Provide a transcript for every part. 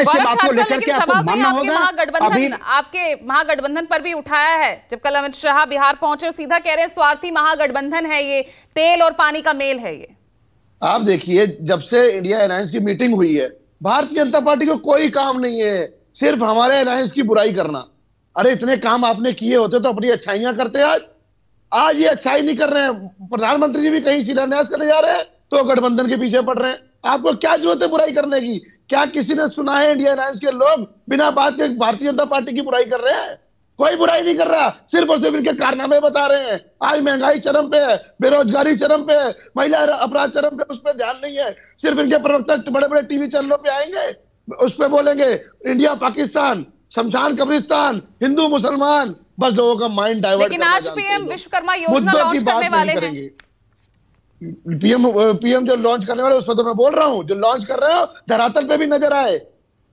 में से बात को लेकर के आपको मानना होगा। आपके महागठबंधन पर भी उठाया है। जब कल अमित शाह बिहार पहुंचे, सीधा कह रहे हैं स्वार्थी महागठबंधन है ये, तेल और पानी का मेल है ये। आप देखिए, जब से इंडिया अलायंस की मीटिंग हुई है, भारतीय जनता पार्टी को कोई काम नहीं है, सिर्फ हमारे अलायंस की बुराई करना। अरे इतने काम आपने किए होते तो अपनी अच्छाइयां करते। आज ये अच्छाई नहीं कर रहे हैं। प्रधानमंत्री जी भी कहीं शिलान्यास करने जा रहे हैं तो गठबंधन के पीछे पड़ रहे हैं। आपको क्या जरूरत है बुराई करने की? क्या किसी ने सुना है इंडिया अलायंस के लोग बिना बात के भारतीय जनता पार्टी की बुराई कर रहे हैं? कोई बुराई नहीं कर रहा, सिर्फ और सिर्फ इनके कारनामे बता रहे हैं। आज महंगाई चरम पे है, बेरोजगारी चरम पे है, महिला अपराध चरम पे, उस पर ध्यान नहीं है। सिर्फ इनके प्रवक्ता बड़े बड़े टीवी चैनलों पे आएंगे, उस पर बोलेंगे इंडिया पाकिस्तान, शमशान कब्रिस्तान, हिंदू मुसलमान, बस लोगों का माइंड डाइवर्ट। लेकिन आज पीएम विश्वकर्मा योजना लॉन्च करने वाले हैं। पीएम जो लॉन्च करने वाले, उस पर तो मैं बोल रहा हूं, जो लॉन्च कर रहे हो धरातल पे भी नजर आए।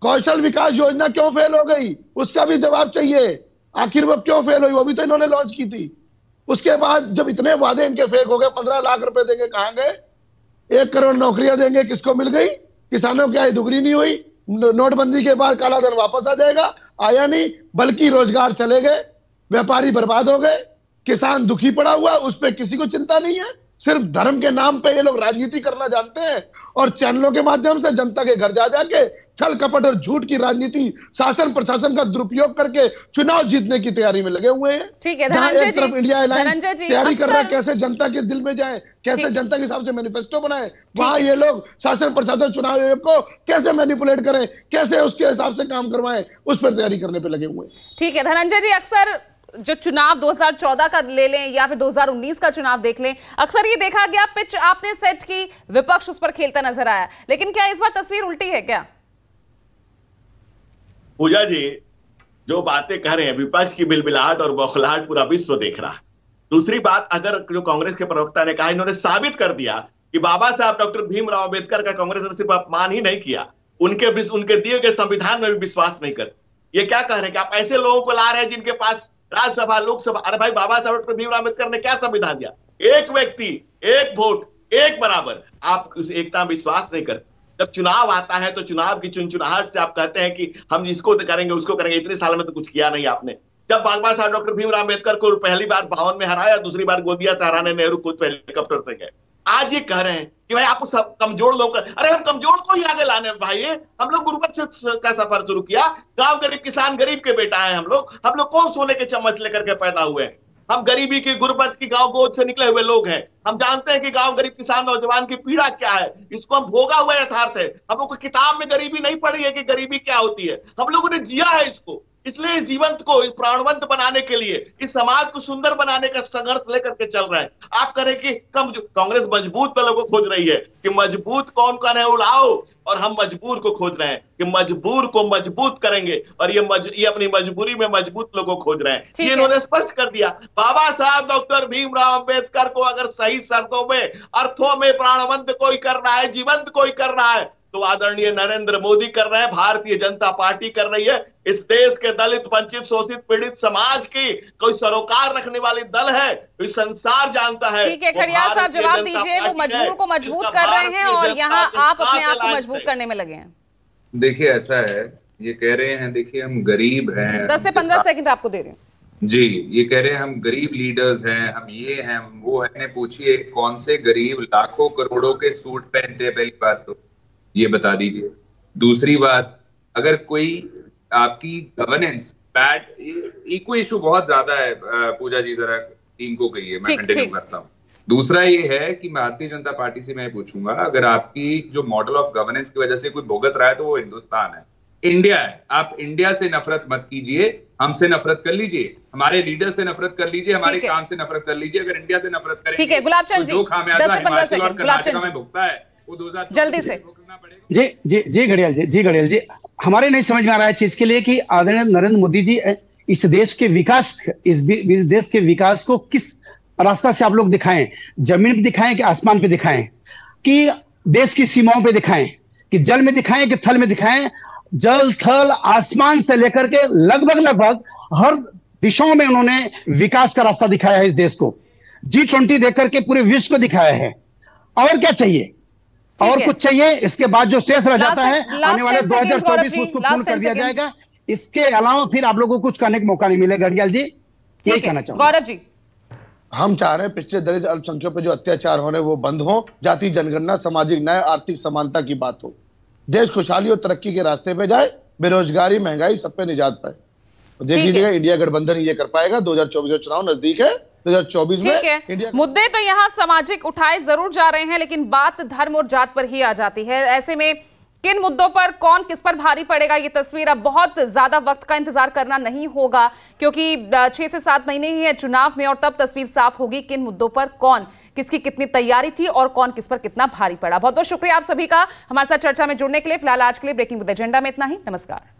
कौशल विकास योजना क्यों फेल हो गई, उसका भी जवाब चाहिए। आखिर वो क्यों फेल हुई? वो भी तो इन्होंने लॉन्च की थी। उसके बाद जब इतने वादे इनके फेक हो गए, 15 लाख रुपए देंगे, कहां गए? 1 करोड़ नौकरियां देंगे, किसको मिल गई? किसानों की आय दुगनी नहीं हुई। नोटबंदी के बाद काला धन वापस आ जाएगा, आया नहीं, बल्कि रोजगार चले गए, व्यापारी बर्बाद हो गए, किसान दुखी पड़ा हुआ, उस पर किसी को चिंता नहीं है। सिर्फ धर्म के नाम पे ये लोग राजनीति करना जानते हैं और चैनलों के माध्यम से जनता के घर जा जाके छल कपट और झूठ की राजनीति, शासन प्रशासन का दुरुपयोग करके चुनाव जीतने की तैयारी में लगे हुए हैं। ठीक है, जहां एक तरफ इंडिया अलायंस तैयारी कर रहा है कैसे जनता के दिल में जाए, कैसे जनता के हिसाब से मैनिफेस्टो बनाए, वहां ये लोग शासन प्रशासन चुनाव आयोग को कैसे मैनिपुलेट करें, कैसे उसके हिसाब से काम करवाएं, उस पर तैयारी करने पर लगे हुए हैं। ठीक है धनंजय जी, अक्सर जो चुनाव 2014 का ले लें या फिर 2019 का चुनाव देख लें, अक्सर ये देखा गया पिच आपने सेट की, विपक्ष उस पर खेलता नजर आया, लेकिन क्या इस बार तस्वीर उल्टी है क्या? पूजा जी जो बातें कह रहे हैं, विपक्ष की बिलबिलाहट और बौखलाहट पूरा विश्व देख रहा है। दूसरी बात, अगर जो कांग्रेस के प्रवक्ता ने कहा, इन्होंने साबित कर दिया कि बाबा साहब डॉक्टर भीमराव अंबेडकर का कांग्रेस ने सिर्फ अपमान ही नहीं किया, उनके दिए गए संविधान में भी विश्वास नहीं करते। ये क्या कह रहे हैं कि आप ऐसे लोगों को ला रहे हैं जिनके पास राज्यसभा लोकसभा? अरे भाई, बाबा साहब डॉक्टर भीमराव अंबेडकर ने क्या संविधान दिया? एक व्यक्ति, एक वोट, एक बराबर। आप उस एकता में विश्वास नहीं करते। जब चुनाव आता है तो चुनाव की चुनचुनाहट से आप कहते हैं कि हम इसको करेंगे, उसको करेंगे। इतने साल में तो कुछ किया नहीं आपने। जब बाबा साहब डॉक्टर भीमराव अंबेडकर को पहली बार 52 में हराया, दूसरी बार गोदिया से हराने नेहरू खुद हेलीकॉप्टर से गए। आज ये कह रहे हैं कि भाई आप सब कमजोर लोग, अरे हम कमजोर को ही आगे लाने भाई। हम लोग गुर्बत का सफर शुरू किया, गांव गरीब किसान गरीब के बेटा है हम लोग कौन सोने के चम्मच लेकर के पैदा हुए हैं? हम गरीबी की, गुर्बत की, गांव गोद से निकले हुए लोग हैं। हम जानते हैं कि गांव गरीब किसान नौजवान की पीड़ा क्या है, इसको हम भोगा हुआ यथार्थ है। हम लोग को किताब में गरीबी नहीं पढ़ी है कि गरीबी क्या होती है, हम लोगों ने जिया है इसको। इसलिए इस जीवंत को प्राणवंत बनाने के लिए, इस समाज को सुंदर बनाने का संघर्ष लेकर के चल रहे हैं। आप करें कि कांग्रेस मजबूत दलों को खोज रही है कि मजबूत कौन कौन है उड़ाओ, और हम मजबूर को खोज रहे हैं कि मजबूर को मजबूत करेंगे, और ये अपनी मजबूरी में मजबूत लोगों को खोज रहे हैं। ये इन्होंने स्पष्ट कर दिया। बाबा साहब डॉक्टर भीमराव अंबेडकर को अगर सही शर्तों में, अर्थों में प्राणवंत कोई कर रहा है, जीवंत कोई कर रहा है, तो आदरणीय नरेंद्र मोदी कर रहे हैं, भारतीय जनता पार्टी कर रही है। इस देश के दलित, वंचित, शोषित, पीड़ित समाज की कोई सरोकार रखने वाली दल है, कोई संसार जानता है। ठीक है खड़ियार साहब, जवाब दीजिए। वो मजबूर को मजबूत कर रहे हैं और यहाँ आप अपने आप को मजबूत करने में लगे हैं। देखिए ऐसा है, ये कह रहे हैं देखिए हम गरीब हैं, 10 से 15 सेकंड आपको दे रहे हैं जी। ये कह रहे हैं हम गरीब लीडर्स हैं, हम ये हैं वो है। पूछिए कौन से गरीब लाखों करोड़ों के सूट पहनते हैं? पहली बात तो ये बता दीजिए। दूसरी बात, अगर कोई आपकी गवर्नेंस बैड, इको इशू बहुत ज्यादा है पूजा जी, जरा टीम को कहिए, मैं कंटिन्यू करता हूँ। दूसरा ये है कि भारतीय जनता पार्टी से मैं पूछूंगा, अगर आपकी जो मॉडल ऑफ गवर्नेंस की वजह से कोई भुगत रहा है तो वो हिंदुस्तान है, इंडिया है। आप इंडिया से नफरत मत कीजिए, हमसे नफरत कर लीजिए, हमारे लीडर से नफरत कर लीजिए, हमारे काम से नफरत कर लीजिए। अगर इंडिया से नफरत करेंगे, ठीक है गुलाबचंद जी, जो खामियाजा हिमाचल और कर्नाटक में भुगता है वो 2000 जल्दी से। जी घड़ियाल जी, हमारे नहीं समझ में आ रहा है चीज के लिए कि आदरणीय नरेंद्र मोदी जी इस देश के विकास, इस देश के विकास को किस रास्ता से आप लोग दिखाएं? जमीन पे दिखाएं कि आसमान पे दिखाएं, कि देश की सीमाओं पे दिखाएं, कि जल में दिखाएं कि थल में दिखाएं? जल, थल, आसमान से लेकर के लगभग हर दिशाओं में उन्होंने विकास का रास्ता दिखाया है इस देश को। G20 देकर के पूरे विश्व को दिखाया है। और क्या चाहिए? और कुछ चाहिए? इसके बाद जो शेष रह जाता है आने वाले 2024 में उसको पूर्ण कर दिया जाएगा। इसके अलावा फिर आप लोगों को कुछ करने का मौका नहीं मिलेगा। घड़ियाल जी, यही कहना चाहूंगा। गौरव जी, हम चाह रहे हैं पिछड़े दलित अल्पसंख्यकों पर जो अत्याचार होने वो बंद हो, जाति जनगणना, सामाजिक न्याय, आर्थिक समानता की बात हो, देश खुशहाली और तरक्की के रास्ते पे जाए, बेरोजगारी, महंगाई, सब पे निजात पाए। तो देख लीजिएगा इंडिया गठबंधन ये कर पाएगा। 2024 में चुनाव नजदीक है। 2024 में इंडिया मुद्दे तो यहाँ सामाजिक उठाए जरूर जा रहे हैं, लेकिन बात धर्म और जात पर ही आ जाती है। ऐसे में किन मुद्दों पर कौन किस पर भारी पड़ेगा, ये तस्वीर अब बहुत ज्यादा वक्त का इंतजार करना नहीं होगा, क्योंकि 6 से 7 महीने ही है चुनाव में, और तब तस्वीर साफ होगी किन मुद्दों पर कौन किसकी कितनी तैयारी थी और कौन किस पर कितना भारी पड़ा। बहुत बहुत शुक्रिया आप सभी का हमारे साथ चर्चा में जुड़ने के लिए। फिलहाल आज के लिए ब्रेकिंग विद एजेंडा में इतना ही। नमस्कार।